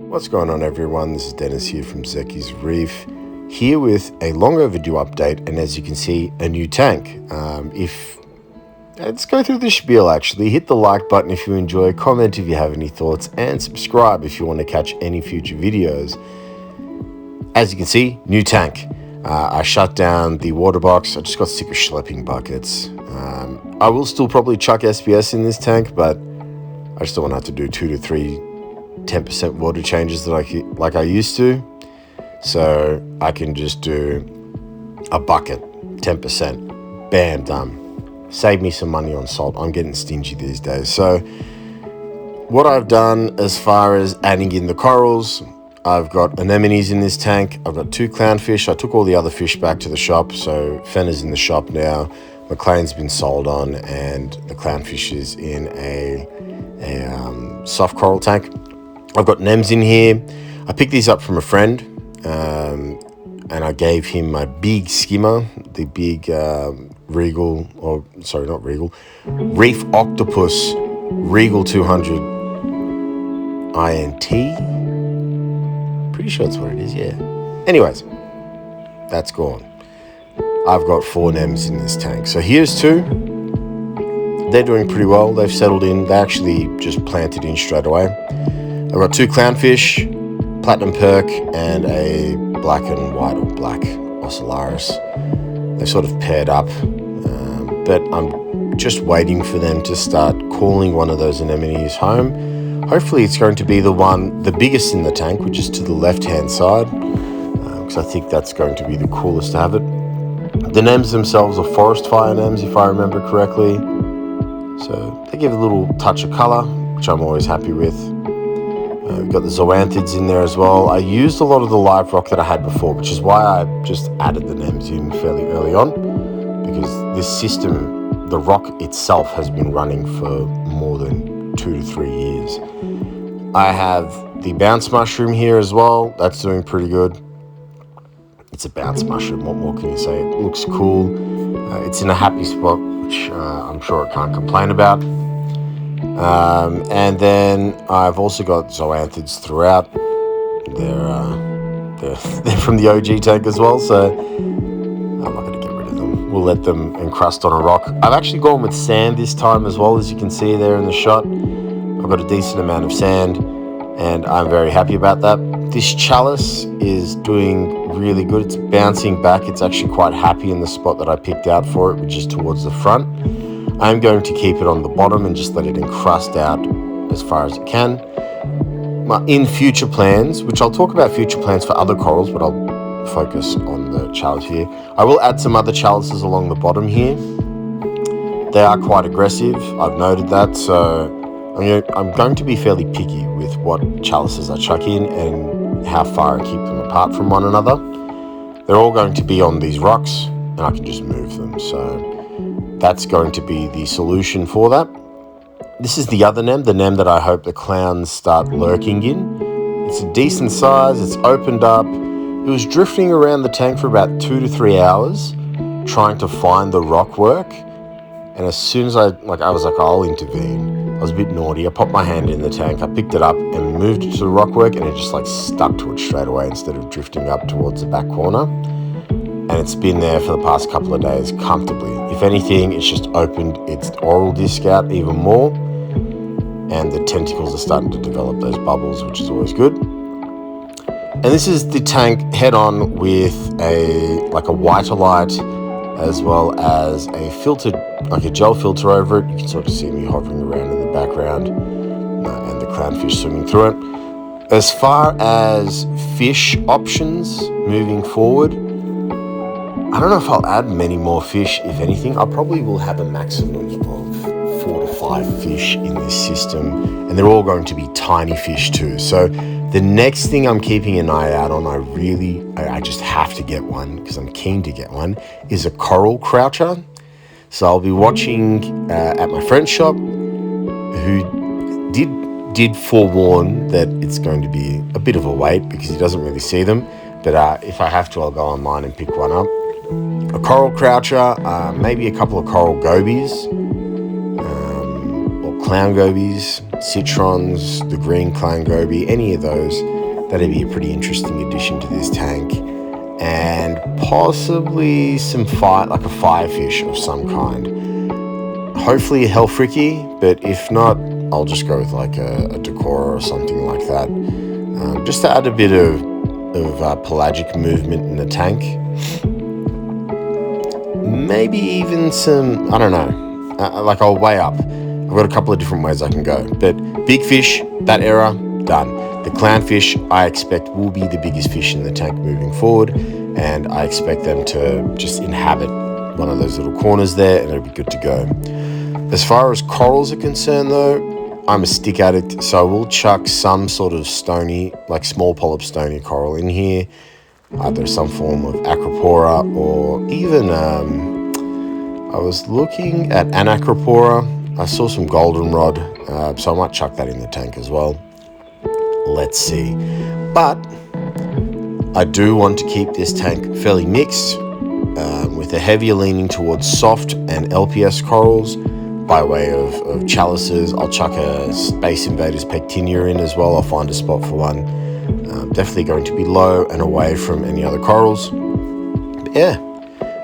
What's going on, everyone? This is Dennis here from Zeki's Reef, here with a long overdue update, and as you can see, a new tank. Let's go through the spiel actually. Hit the like button if you enjoy, comment if you have any thoughts, and subscribe if you want to catch any future videos. As you can see, new tank. I shut down the water box. I just got sick of schlepping buckets. I will still probably chuck SPS in this tank, but I just don't want to have to do 2 to 3 10% water changes like I used to. So I can just do a bucket, 10%, bam, done. Save me some money on salt. I'm getting stingy these days. So what I've done as far as adding in the corals, I've got anemones in this tank. I've got 2 clownfish. I took all the other fish back to the shop, so Fenner's in the shop now. McLean's been sold on, and the clownfish is in a soft coral tank. I've got nems in here. I picked these up from a friend, and I gave him my big skimmer, the big Reef Octopus Regal 200 INT. Pretty sure that's what it is, yeah. Anyways, that's gone. I've got 4 nems in this tank. So here's 2. They're doing pretty well. They've settled in. They actually just planted in straight away. I've got 2 clownfish, platinum perk, and a black and white or black ocellaris. They've sort of paired up, but I'm just waiting for them to start calling one of those anemones home. Hopefully it's going to be the biggest in the tank, which is to the left-hand side, because I think that's going to be the coolest to have it. The nems themselves are forest fire nems, if I remember correctly. So they give a little touch of colour, which I'm always happy with. We've got the zoanthids in there as well. I used a lot of the live rock that I had before, which is why I just added the nems in fairly early on, because this system, the rock itself, has been running for more than 2 to 3 years. I have the bounce mushroom here as well. That's doing pretty good. It's a bounce mushroom. What more can you say? It looks cool. It's in a happy spot, which I'm sure it can't complain about. And then I've also got zoanthids throughout. They're from the OG tank as well, so I'm not going to get rid of them. We'll let them encrust on a rock. I've actually gone with sand this time as well, as you can see there in the shot. I've got a decent amount of sand, and I'm very happy about that. This chalice is doing really good. It's bouncing back. It's actually quite happy in the spot that I picked out for it, which is towards the front. I'm going to keep it on the bottom and just let it encrust out as far as it can. In future plans, which I'll talk about future plans for other corals, but I'll focus on the chalice here. I will add some other chalices along the bottom here. They are quite aggressive. I've noted that, so I'm going to be fairly picky with what chalices I chuck in and how far I keep them apart from one another. They're all going to be on these rocks, and I can just move them, so that's going to be the solution for that. This is the other nem, the nem that I hope the clowns start lurking in. It's a decent size, it's opened up. It was drifting around the tank for about 2 to 3 hours, trying to find the rock work. And as soon as I was like, I'll intervene. I was a bit naughty. I popped my hand in the tank, I picked it up and moved it to the rock work, and it just stuck to it straight away instead of drifting up towards the back corner. And it's been there for the past couple of days comfortably. If anything, it's just opened its oral disc out even more, and the tentacles are starting to develop those bubbles, which is always good. And this is the tank head on with a whiter light, as well as a filtered, like a gel filter over it. You can sort of see me hovering around in the background, and the clownfish swimming through it. As far as fish options moving forward, I don't know if I'll add many more fish, if anything. I probably will have a maximum of 4 to 5 fish in this system, and they're all going to be tiny fish too. So the next thing I'm keeping an eye out on, I just have to get one because I'm keen to get one, is a coral croucher. So I'll be watching at my friend's shop, who did forewarn that it's going to be a bit of a wait because he doesn't really see them. But if I have to, I'll go online and pick one up. A coral croucher, maybe a couple of coral gobies, or clown gobies, citrons, the green clown goby, any of those. That'd be a pretty interesting addition to this tank. And possibly some like a firefish of some kind. Hopefully a Hellfricky, but if not, I'll just go with like a Decora or something like that. Just to add a bit of pelagic movement in the tank. Maybe even some, I don't know, like I'll weigh up. I've got a couple of different ways I can go. But big fish, that era, done. The clownfish, I expect, will be the biggest fish in the tank moving forward, and I expect them to just inhabit one of those little corners there, and it'll be good to go. As far as corals are concerned, though, I'm a stick addict, so I will chuck some sort of stony, like small polyp stony coral in here, either some form of Acropora or even, I was looking at Anacropora. I saw some goldenrod, so I might chuck that in the tank as well. Let's see. But I do want to keep this tank fairly mixed, with a heavier leaning towards soft and LPS corals by way of chalices. I'll chuck a Space Invaders Pectinia in as well. I'll find a spot for one. Definitely going to be low and away from any other corals. But yeah,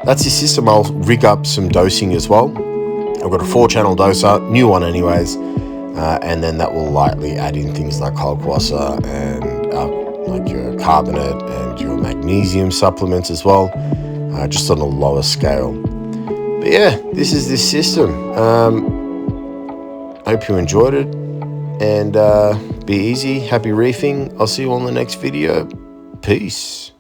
that's the system. I'll rig up some dosing as well. I've got a 4-channel doser, new one anyways, and then that will lightly add in things like Hulkwasser and like your carbonate and your magnesium supplements as well, just on a lower scale. But yeah, this is this system. Hope you enjoyed it, and be easy, happy reefing. I'll see you on the next video. Peace.